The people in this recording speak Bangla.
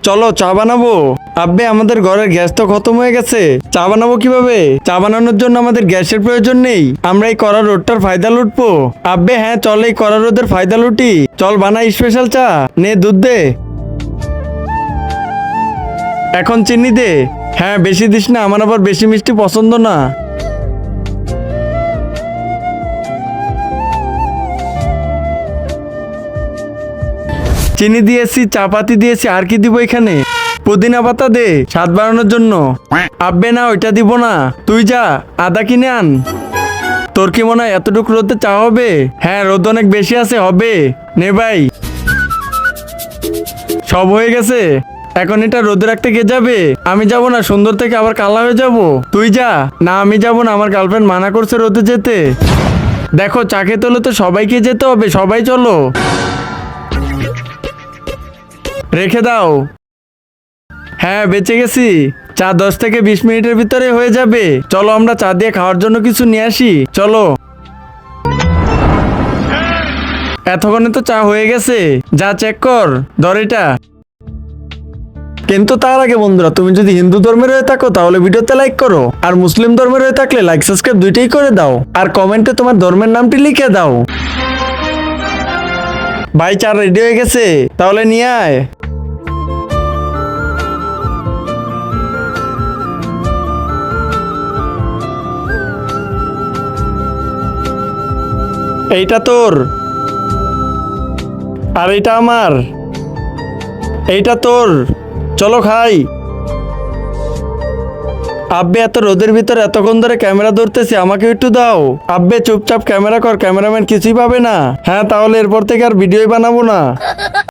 চলো চা বানাবো। আব্বে আমাদের ঘরের গ্যাস তো খতম হয়ে গেছে, চা বানাবো কিভাবে? চা বানানোর জন্য আমাদের গ্যাসের প্রয়োজন নেই, আমরা এই কড়া রোদটার ফায়দা লুটবো। আব্বে হ্যাঁ চল এই কড়া রোদের ফায়দা লুটি, চল বানাই স্পেশাল চা। নে দুধ দে, এখন চিনি দে। হ্যাঁ বেশি দিস না, আমার আবার বেশি মিষ্টি পছন্দ না। চিনি দিয়েছি, চাপাতি দিয়েছি, আর কি দিব এখানে? পুদিনা পাতা দে স্বাদ বাড়ানোর জন্য। আব্বে না ওইটা দিব না, তুই যা আদা কিনে আন। তোর কি মনে হয় এতটুকু রোদে চা হবে? হ্যাঁ রোদ অনেক বেশি আছে, হবে। নে ভাই, সব হয়ে গেছে। এখন এটা রোদে রাখতে কে যাবে? আমি যাব না, সুন্দর থেকে আবার কালা হয়ে যাব। তুই যা। না আমি যাব না, আমার গার্লফ্রেন্ড মানা করছে রোদে যেতে। দেখো চা খেতে হলে তো সবাইকে যেতে হবে, সবাই চলো। রেখে দাও। হ্যাঁ বেঁচে গেছি। চা 10 থেকে 20 মিনিটের ভিতরে হয়ে যাবে। চলো আমরা চা দিয়ে খাওয়ার জন্য কিছু নিয়ে আসি, চলো। এতক্ষণে তো চা হয়ে গেছে, যা চেক কর, ধর এটা। কিন্তু তার আগে বন্ধুরা, তুমি যদি হিন্দু ধর্মের হয়ে থাকো তাহলে ভিডিওতে লাইক করো, আর মুসলিম ধর্মের হয়ে থাকলে লাইক সাবস্ক্রাইব দুইটাই করে দাও, আর কমেন্টে তোমার ধর্মের নামটি লিখে দাও। ভাই চা রেডি হয়ে গেছে, তাহলে নিয়ে আয়। এইটা তোর, আর এইটা আমার, এইটা তোর, চলো খাই। আব্বে এত রোদের ভিতরে এতক্ষণ ধরে ক্যামেরা ধরতেছি, আমাকে একটু দাও। আব্বে চুপচাপ ক্যামেরা কর, ক্যামেরাম্যান কিছুই পাবে না। হ্যাঁ তাহলে এরপর থেকে আর ভিডিওই বানাবো না।